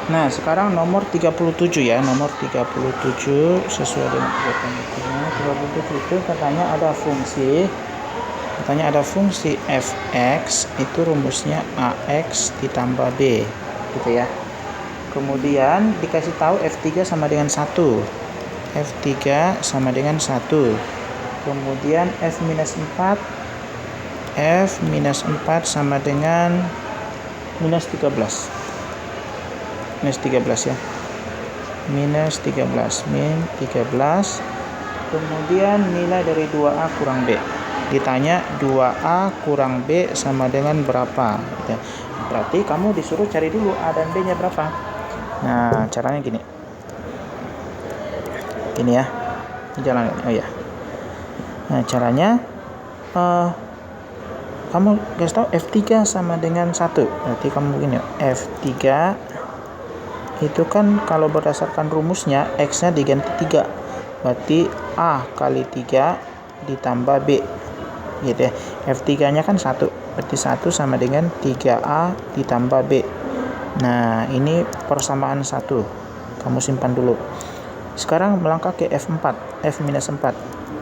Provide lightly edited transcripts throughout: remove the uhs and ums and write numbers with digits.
Nah, sekarang nomor 37 ya, nomor 37 sesuai dengan ketentuannya. 37 itu katanya ada fungsi fx itu rumusnya ax ditambah b, gitu ya. Kemudian dikasih tahu f3 sama dengan 1. F3 sama dengan 1. Kemudian F-4 sama dengan minus 13. Minus 13 ya. Minus 13, min 13. Kemudian nilai dari 2A kurang B. Ditanya 2A kurang B sama dengan berapa? Berarti kamu disuruh cari dulu A dan B-nya berapa. Nah, caranya gini. Gini ya. Jalan. Oh ya. Nah, caranya kamu kasih tahu F3 sama dengan 1. Berarti kamu begini, F3 itu kan kalau berdasarkan rumusnya X-nya diganti 3. Berarti A kali 3 ditambah B. Gitu ya. F3-nya kan 1. Berarti 1 sama dengan 3A ditambah B. Nah, ini persamaan 1. Kamu simpan dulu. Sekarang melangkah ke F4. F-4.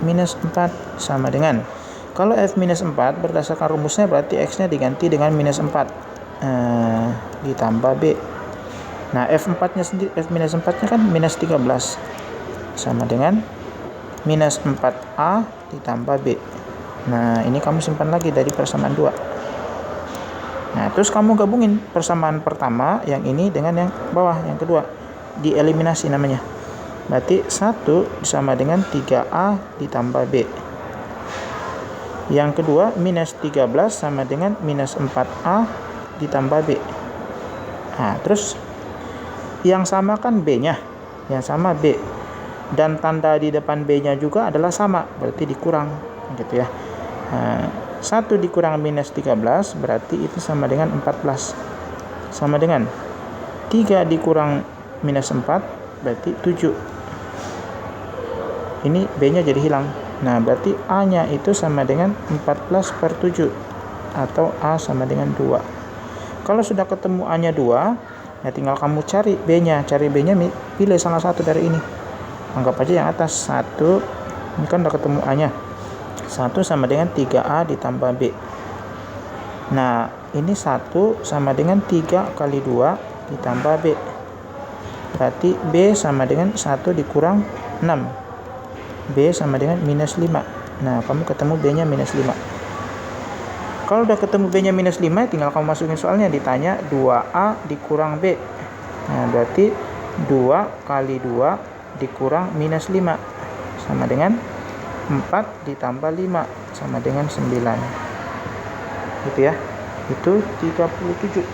Minus 4 sama dengan, kalau F-4 berdasarkan rumusnya berarti X-nya diganti dengan minus 4 ditambah B. Nah, F4-nya sendiri, F-4-nya kan minus 13 sama dengan minus 4A ditambah B. Nah, ini kamu simpan lagi dari persamaan 2. Nah, terus kamu gabungin persamaan pertama yang ini dengan yang bawah, yang kedua. Dieliminasi namanya. Berarti 1 sama dengan 3A ditambah B. Yang kedua, minus 13 sama dengan minus 4A ditambah B. Nah, terus yang sama kan B-nya. Yang sama B. Dan tanda di depan B-nya juga adalah sama. Berarti dikurang. Gitu ya. Nah, 1 dikurang minus 13 berarti itu sama dengan 14. Sama dengan 3 dikurang minus 4 berarti 7. Ini B-nya jadi hilang. Nah, berarti A-nya itu sama dengan 14/7 atau A sama dengan 2. Kalau sudah ketemu A-nya 2, ya tinggal kamu cari B-nya. Cari B-nya, pilih salah satu dari ini. Anggap aja yang atas 1. Ini kan udah ketemu A-nya. 1 sama dengan 3A ditambah B. Nah, ini 1 sama dengan 3 kali 2 ditambah B. Berarti B sama dengan 1 dikurang 6. B sama dengan minus 5. Nah, kamu ketemu B-nya minus 5. Kalau udah ketemu B-nya minus 5, tinggal kamu masukin soalnya. Ditanya 2A dikurang B. Nah, berarti 2 kali 2 dikurang minus 5. Sama dengan 4 ditambah 5. Sama dengan 9. Gitu ya. Itu 37.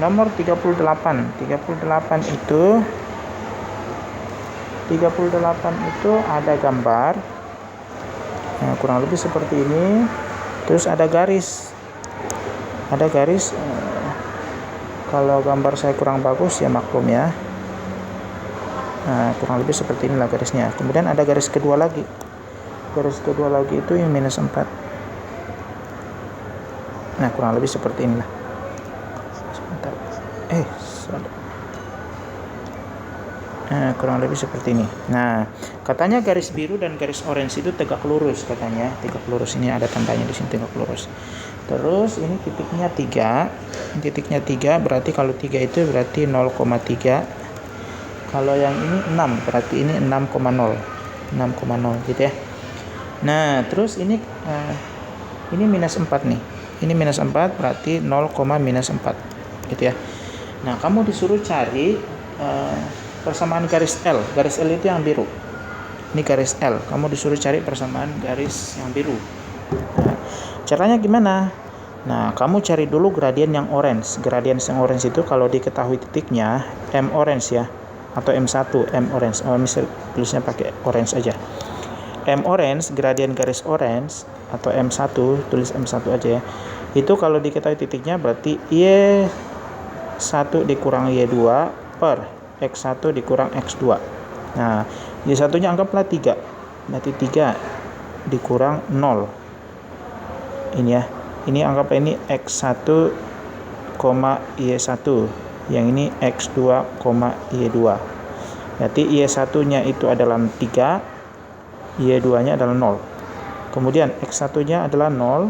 Nomor 38. 38 itu ada gambar. Nah, kurang lebih seperti ini. Terus ada garis. Kalau gambar saya kurang bagus ya maklum ya. Nah, kurang lebih seperti inilah garisnya. Kemudian ada garis kedua lagi. Garis kedua lagi itu yang minus 4. Nah, kurang lebih seperti inilah. Sebentar. Nah, kurang lebih seperti ini. Nah, katanya garis biru dan garis orange itu tegak lurus katanya. Tegak lurus, ini ada tandanya di sini, tegak lurus. Terus ini titiknya 3. Titiknya 3 berarti kalau 3 itu berarti 0,3. Kalau yang ini 6 berarti ini 6,0. 6,0 gitu ya. Nah, terus ini minus 4 nih. Ini minus 4 berarti 0,-4 gitu ya. Nah, kamu disuruh cari persamaan garis L. Garis L itu yang biru. Ini garis L. Kamu disuruh cari persamaan garis yang biru. Nah, caranya gimana? Nah, kamu cari dulu gradien yang orange. Gradien yang orange itu kalau diketahui titiknya M orange ya, atau M1, M orange. Misal tulisnya pakai orange aja. M orange, gradien garis orange atau M1, tulis M1 aja ya. Itu kalau diketahui titiknya berarti Y1 dikurang Y2 per X1 dikurang X2. Nah, Y1-nya anggaplah 3. Berarti 3 dikurang 0. Ini ya. Ini anggap ini X1, Y1. Yang ini X2, Y2. Berarti Y1-nya itu adalah 3, Y2-nya adalah 0. Kemudian X1-nya adalah 0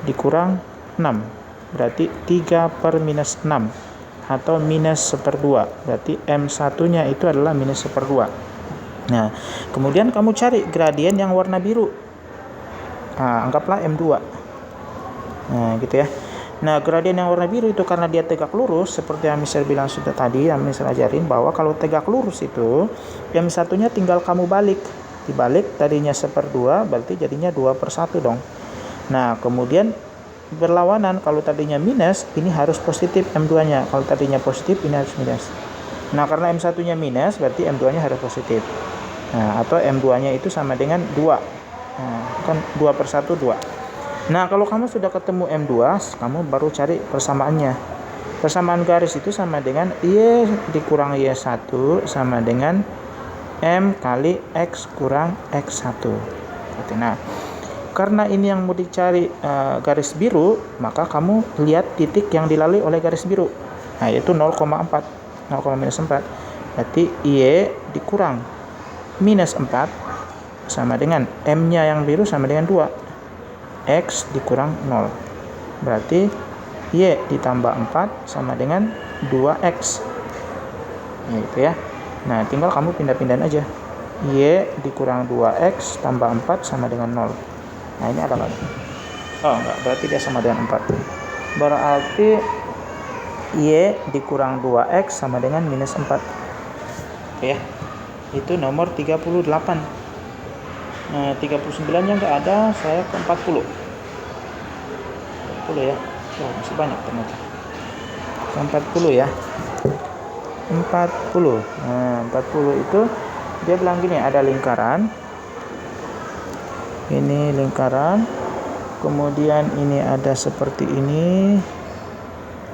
dikurang 6. Berarti 3 per minus 6 atau minus 1/2. Berarti M1-nya itu adalah minus 1/2. Nah, kemudian kamu cari gradien yang warna biru. Nah, anggaplah M2. Nah, gitu ya. Nah, gradien yang warna biru itu karena dia tegak lurus, seperti yang Mister bilang sudah tadi, yang Mister ajarin bahwa kalau tegak lurus itu M1-nya tinggal kamu balik. Dibalik tadinya 1/2, berarti jadinya 2/1 dong. Nah, kemudian berlawanan, kalau tadinya minus, ini harus positif M2-nya. Kalau tadinya positif, ini harus minus. Nah, karena M1-nya minus, berarti M2-nya harus positif. Nah, atau M2-nya itu sama dengan 2. Nah, kan 2/1, 2. Nah, kalau kamu sudah ketemu M2, kamu baru cari persamaannya. Persamaan garis itu sama dengan Y dikurang Y1 sama dengan M kali X kurang X1. Nah, karena ini yang mau dicari garis biru, maka kamu lihat titik yang dilalui oleh garis biru. Nah, yaitu 0,4. 0,-4. Berarti Y dikurang minus 4 sama dengan M-nya yang biru sama dengan 2. X dikurang 0. Berarti Y ditambah 4 sama dengan 2X. Gitu ya. Nah, tinggal kamu pindah-pindahin aja. Y dikurang 2X tambah 4 sama dengan 0. Nah, ini ada lagi. Oh, enggak. Berarti dia sama dengan 4. Berarti Y dikurang 2X sama dengan minus 4. Oke ya. Itu nomor 38. Nah, 39-nya enggak ada, saya ke 40. 40 ya. Oh, masih banyak ternyata. Ke 40 ya. 40. Nah, 40 itu dia bilang gini, ada lingkaran. Ini lingkaran. Kemudian ini ada seperti ini.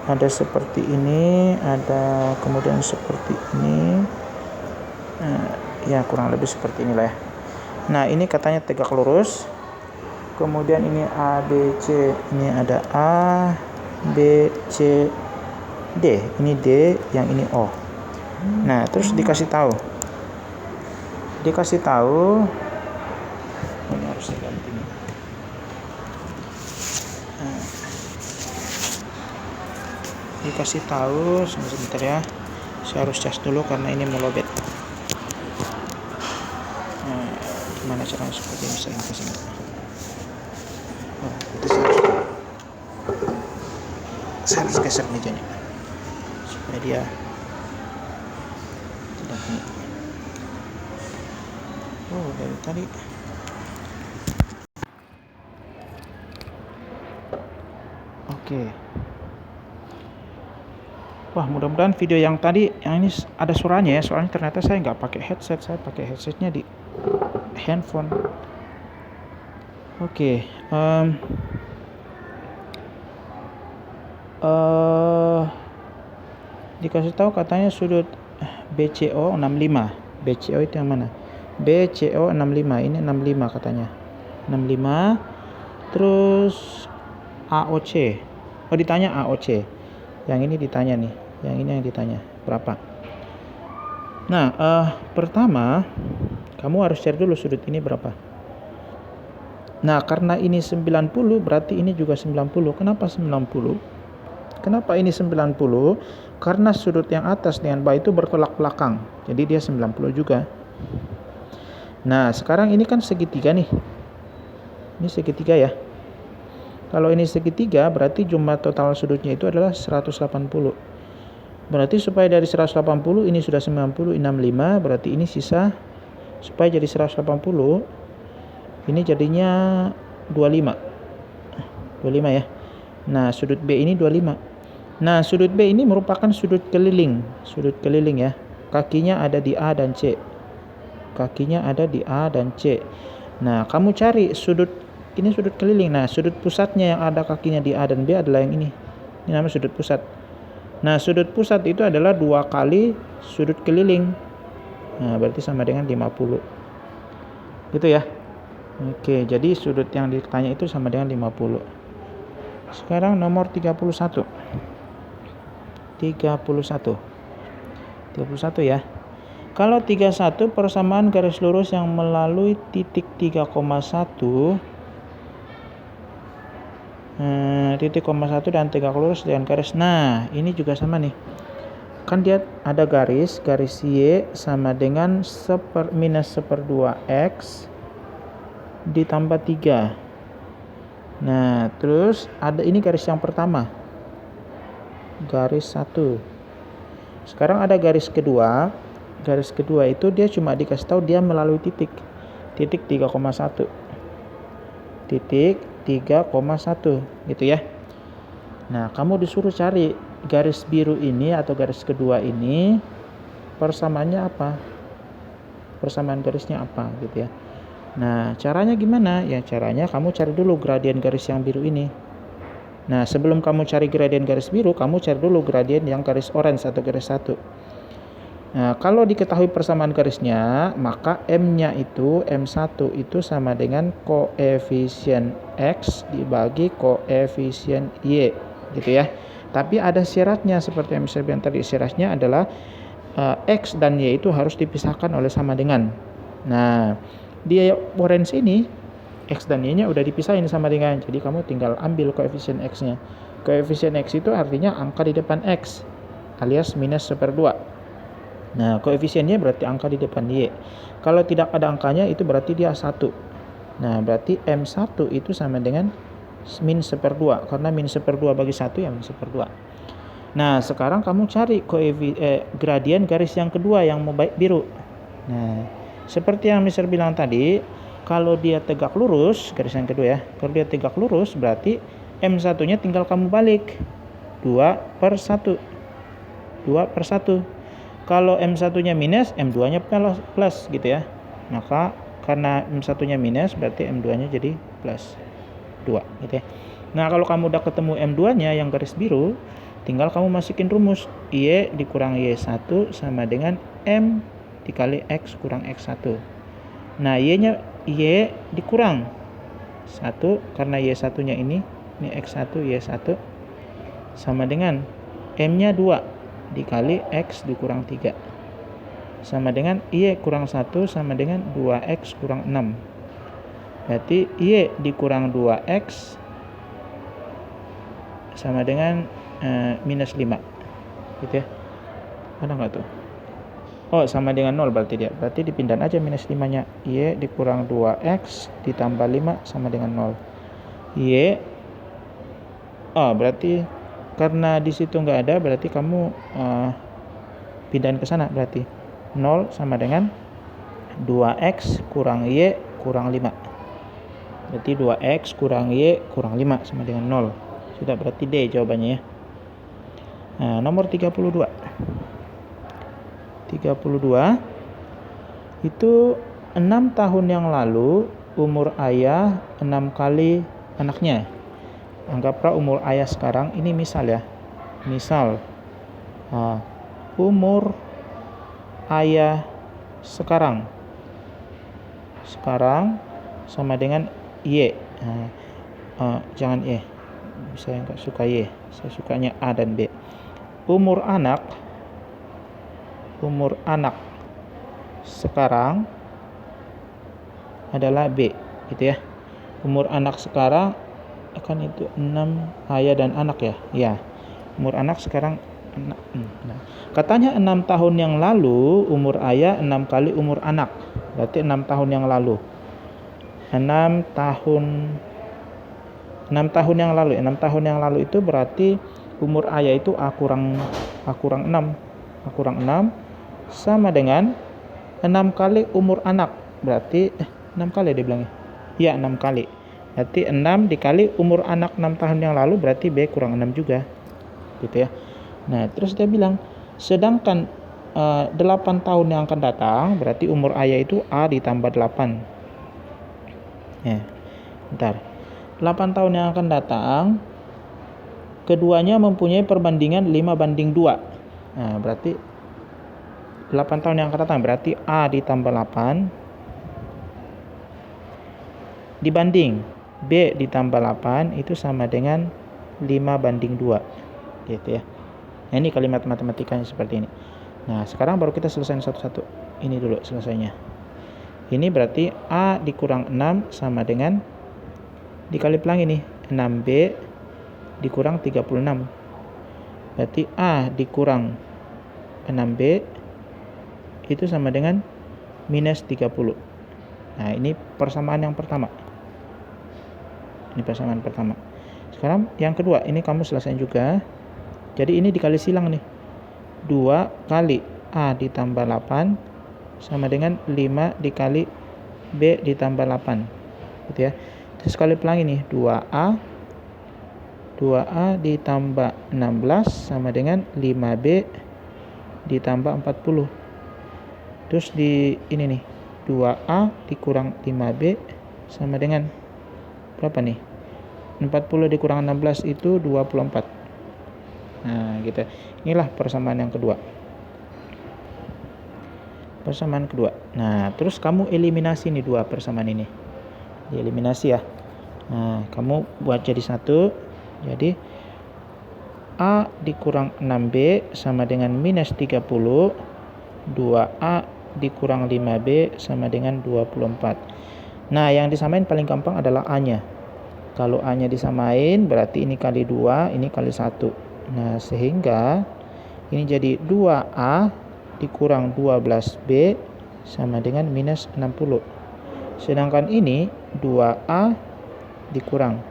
Ada seperti ini, ada kemudian seperti ini. Ya, kurang lebih seperti inilah ya. Nah, ini katanya tegak lurus. Kemudian ini A, B, C. Ini ada A, B, C, D. Ini D, yang ini O. Nah, terus dikasih tahu. Ini harus saya ganti nih. Nah, dikasih tahu sebentar ya. Saya harus cas dulu karena ini melobet. Nah, gimana caranya seperti ini saya kasih. Oh, itu saya harus geser mejanya supaya dia tidak ini. Oh, dari tadi. Oke. Wah, mudah-mudahan video yang tadi, yang ini ada suaranya ya. Soalnya ternyata saya nggak pakai headset, saya pakai headsetnya di handphone. Oke. Dikasih tahu katanya sudut BCO 65. BCO itu yang mana? BCO 65. Ini 65 katanya. 65. Terus AOC. Oh, ditanya AOC. Yang ini ditanya nih. Yang ini yang ditanya. Berapa? Nah, pertama kamu harus cari dulu sudut ini berapa. Nah, karena ini 90, berarti ini juga 90. Kenapa 90? Kenapa ini 90? Karena sudut yang atas dengan bawah itu bertolak belakang. Jadi dia 90 juga. Nah, sekarang ini kan segitiga nih. Ini segitiga ya. Kalau ini segitiga, berarti jumlah total sudutnya itu adalah 180. Berarti supaya dari 180 ini sudah 90, 65, berarti ini sisa supaya jadi 180. Ini jadinya 25. 25 ya. Nah, sudut B ini 25. Nah, sudut B ini merupakan sudut keliling. Sudut keliling ya. Kakinya ada di A dan C. Kakinya ada di A dan C. Nah, kamu cari sudut, ini sudut keliling. Nah, sudut pusatnya yang ada kakinya di A dan B adalah yang ini. Ini namanya sudut pusat. Nah, sudut pusat itu adalah 2 kali sudut keliling. Nah, berarti sama dengan 50. Gitu ya. Oke, jadi sudut yang ditanya itu sama dengan 50. Sekarang nomor 31. 31 ya. Kalau 31 persamaan garis lurus yang melalui titik 3,1 titik 1 dan tegak lurus dengan garis. Nah, ini juga sama nih. Kan dia ada garis Y sama dengan minus 1/2 X ditambah 3. Nah, terus ada ini garis yang pertama. Garis 1. Sekarang ada garis kedua. Garis kedua itu dia cuma dikasih tahu dia melalui titik 3,1. Titik 3,1 gitu ya. Nah, kamu disuruh cari garis biru ini atau garis kedua ini persamaannya apa? Persamaan garisnya apa gitu ya. Nah, caranya gimana? Ya, caranya kamu cari dulu gradien garis yang biru ini. Nah, sebelum kamu cari gradien garis biru, kamu cari dulu gradien yang garis orange atau garis 1. Nah, kalau diketahui persamaan garisnya, maka M-nya itu, M1 itu sama dengan koefisien X dibagi koefisien Y, gitu ya. Tapi ada syaratnya seperti yang saya bilang tadi, syaratnya adalah X dan Y itu harus dipisahkan oleh sama dengan. Nah, di orange ini, X dan Y-nya udah dipisahin sama dengan, jadi kamu tinggal ambil koefisien X-nya. Koefisien X itu artinya angka di depan X, alias minus 1/2. Nah, koefisiennya berarti angka di depan Y. Kalau tidak ada angkanya itu berarti dia 1. Nah, berarti M1 itu sama dengan min 1/2. Karena min 1/2 bagi 1 ya min 1/2. Nah, sekarang kamu cari gradien garis yang kedua yang mau biru. Nah, seperti yang Mister bilang tadi, kalau dia tegak lurus, garis yang kedua ya. Kalau dia tegak lurus berarti M1-nya tinggal kamu balik. 2/1. 2/1. Kalau M1-nya minus, M2-nya plus gitu ya. Maka karena M1-nya minus, berarti M2-nya jadi plus 2 gitu ya. Nah, kalau kamu udah ketemu M2-nya yang garis biru, tinggal kamu masukin rumus. Y dikurang Y1 sama dengan M dikali X kurang X1. Nah, Y-nya Y dikurang 1 karena Y1-nya ini X1, Y1 sama dengan M-nya 2 dikali X dikurang 3 sama dengan Y kurang 1 sama dengan 2X kurang 6. Berarti Y dikurang 2X sama dengan minus 5 gitu ya. Ada nggak tuh? Oh, sama dengan 0 berarti dia. Berarti dipindahin aja minus 5-nya. Y dikurang 2X ditambah 5 sama dengan 0. Y berarti karena di situ nggak ada, berarti kamu pindahin ke sana. Berarti 0 sama dengan 2X kurang Y kurang 5. Berarti 2X kurang Y kurang 5 sama dengan 0. Sudah, berarti D jawabannya ya. Nah, nomor 32. 32 itu 6 tahun yang lalu umur ayah 6 kali anaknya. Anggaplah umur ayah sekarang, ini misal ya. Misal umur ayah sekarang sama dengan Y. Jangan Y. Saya nggak suka Y. Saya sukanya A dan B. Umur anak sekarang adalah B, gitu ya. Umur anak sekarang kan itu 6 ayah dan anak ya. Ya. Umur anak sekarang katanya 6 tahun yang lalu umur ayah 6 kali umur anak. Berarti 6 tahun yang lalu. 6 tahun yang lalu itu berarti umur ayah itu A kurang 6 sama dengan 6 kali umur anak. Berarti 6 kali dia bilangnya. Iya, 6 kali. Berarti 6 dikali umur anak 6 tahun yang lalu berarti B kurang 6 juga. Gitu ya. Nah, terus dia bilang sedangkan 8 tahun yang akan datang berarti umur ayah itu A ditambah 8. Ya. Bentar. 8 tahun yang akan datang keduanya mempunyai perbandingan 5:2. Nah, berarti 8 tahun yang akan datang berarti A ditambah 8 dibanding B ditambah 8 itu sama dengan 5:2 gitu ya. Nah, ini kalimat matematikanya seperti ini. Nah, sekarang baru kita selesaiin satu-satu. Ini dulu selesainya. Ini berarti A dikurang 6 sama dengan, dikali pelangi nih, 6B dikurang 36. Berarti A dikurang 6B itu sama dengan minus 30. Nah, ini persamaan yang pertama. Ini persamaan pertama. Sekarang yang kedua, ini kamu selesaiin juga. Jadi ini dikali silang nih. 2 kali A ditambah 8 sama dengan 5 dikali B ditambah 8. Gitu ya. Terus kali pelangi nih, 2A ditambah 16 sama dengan 5B ditambah 40. Terus di ini nih, 2A dikurang 5B sama dengan berapa nih? 40 dikurang 16 itu 24. Nah, gitu. Inilah persamaan yang kedua. Persamaan kedua. Nah, terus kamu eliminasi nih dua persamaan ini. Dieliminasi ya. Nah, kamu buat jadi satu. Jadi A dikurang 6B sama dengan minus 30. 2A dikurang 5B sama dengan 24. Nah, yang disamain paling gampang adalah A-nya. Kalau A-nya disamain, berarti ini kali 2, ini kali 1. Nah, sehingga ini jadi 2A dikurang 12B sama dengan minus 60. Sedangkan ini 2A dikurang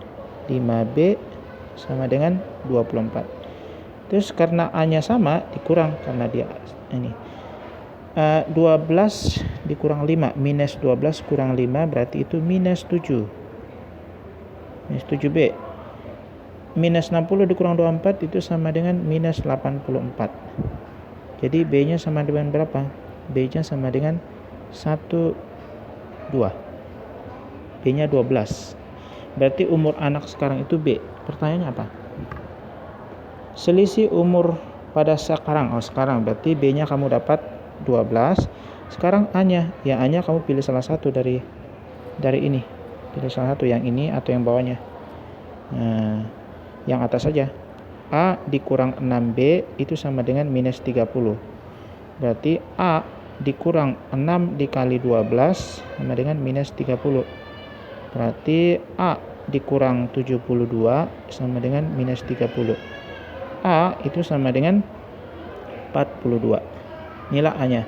5B sama dengan 24. Terus karena A-nya sama, dikurang karena dia ini. 12 dikurang 5, minus 12 kurang 5 berarti itu minus 7. Minus 7B. Minus 60 dikurang 24 itu sama dengan minus 84. Jadi B-nya sama dengan berapa? B-nya sama dengan 1, 2. B-nya 12. Berarti umur anak sekarang itu B. Pertanyaannya apa? Selisih umur pada sekarang. Oh, sekarang berarti B-nya kamu dapat 12. Sekarang A-nya. Ya, A-nya kamu pilih salah satu dari ini. Pilih salah satu, yang ini atau yang bawahnya. Nah, yang atas saja. A dikurang 6B itu sama dengan minus 30. Berarti A dikurang 6 dikali 12 sama dengan minus 30. Berarti A dikurang 72 sama dengan minus 30. A itu sama dengan 42. Inilah A-nya.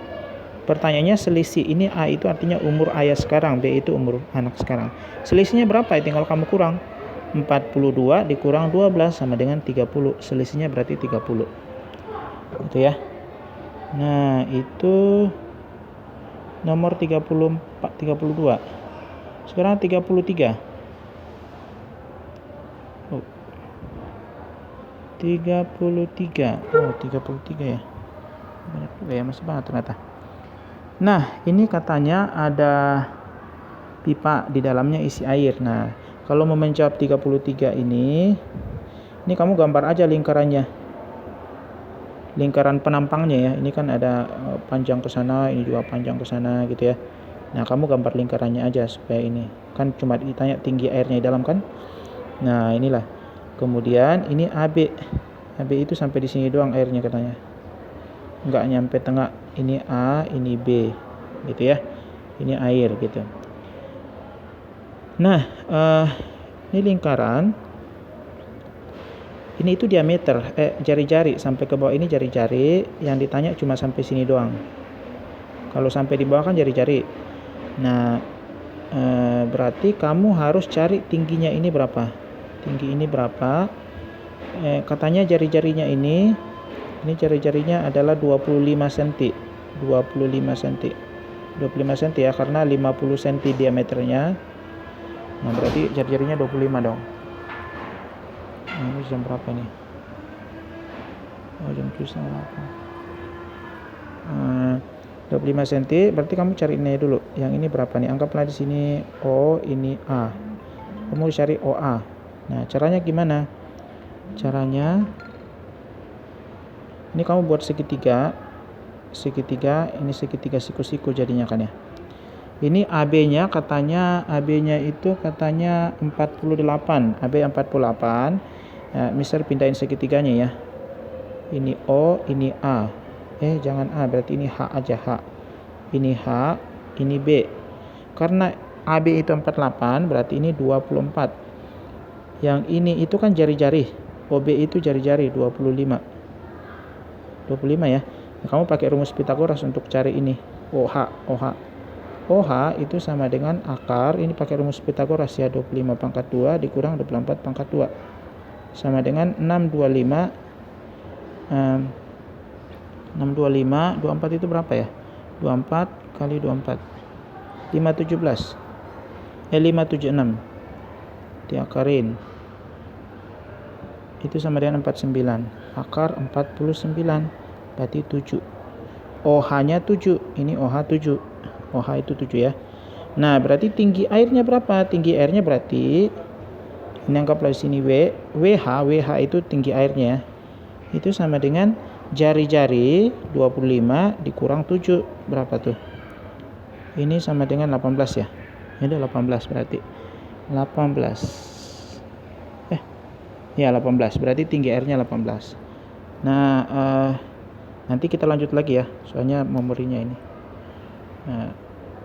Pertanyaannya selisih ini A itu artinya umur ayah sekarang, B itu umur anak sekarang. Selisihnya berapa? Tinggal kamu kurang. 42 dikurang 12 sama dengan 30. Selisihnya berarti 30. Gitu ya. Nah, itu nomor 32. Sekarang 33. 33. Oh, 33 ya. Banyak juga ya, masih banget ternyata. Nah, ini katanya ada pipa di dalamnya isi air. Nah, kalau mau menjawab 33 ini kamu gambar aja lingkarannya. Lingkaran penampangnya ya. Ini kan ada panjang ke sana, ini juga panjang ke sana gitu ya. Nah, kamu gambar lingkarannya aja supaya ini. Kan cuma ditanya tinggi airnya di dalam kan. Nah, inilah. Kemudian ini AB. AB itu sampai di sini doang airnya katanya. Enggak nyampe tengah. Ini A, ini B gitu ya. Ini air gitu. Nah, ini lingkaran. Ini itu diameter, jari-jari sampai ke bawah ini jari-jari. Yang ditanya cuma sampai sini doang. Kalau sampai di bawah kan jari-jari. Nah, berarti kamu harus cari tingginya ini berapa. Tinggi ini berapa. Katanya jari-jarinya ini jari-jarinya adalah 25 cm. 25 cm. 25 cm ya, karena 50 cm diameternya. Nah, berarti jari-jarinya 25 dong. Nah, ini jam berapa nih? Oh, jam 7.08. 25 cm, berarti kamu cari ini dulu. Yang ini berapa nih? Anggaplah di sini O, ini A. Kamu cari OA. Nah, caranya gimana? Caranya ini kamu buat segitiga, ini segitiga siku-siku jadinya kan ya. Ini AB-nya itu katanya 48, AB 48. Nah, Mister pindahin segitiganya ya. Ini O, ini A. Jangan A, berarti ini H aja, H. Ini H, ini B. Karena AB itu 48, berarti ini 24. Yang ini itu kan jari-jari. OB itu jari-jari, 25. 25 ya. Nah, kamu pakai rumus Pitagoras untuk cari ini. OH. OH itu sama dengan akar, ini pakai rumus Pitagoras ya, 25 pangkat 2 dikurang 24 pangkat 2. Sama dengan 625. 24 itu berapa ya? 24 kali 24. 576. 576. Diakarin. Itu sama dengan 49. Akar 49. Berarti 7. OH-nya 7. Ini OH 7. OH itu 7 ya. Nah, berarti tinggi airnya berapa? Tinggi airnya berarti ini anggaplah di sini WH itu tinggi airnya. Itu sama dengan jari-jari 25 dikurang 7. Berapa tuh? Ini sama dengan 18 ya. Ini 18 berarti. 18. Ya 18. Berarti tinggi airnya 18. Nah, nanti kita lanjut lagi ya. Soalnya memorinya ini. Nah,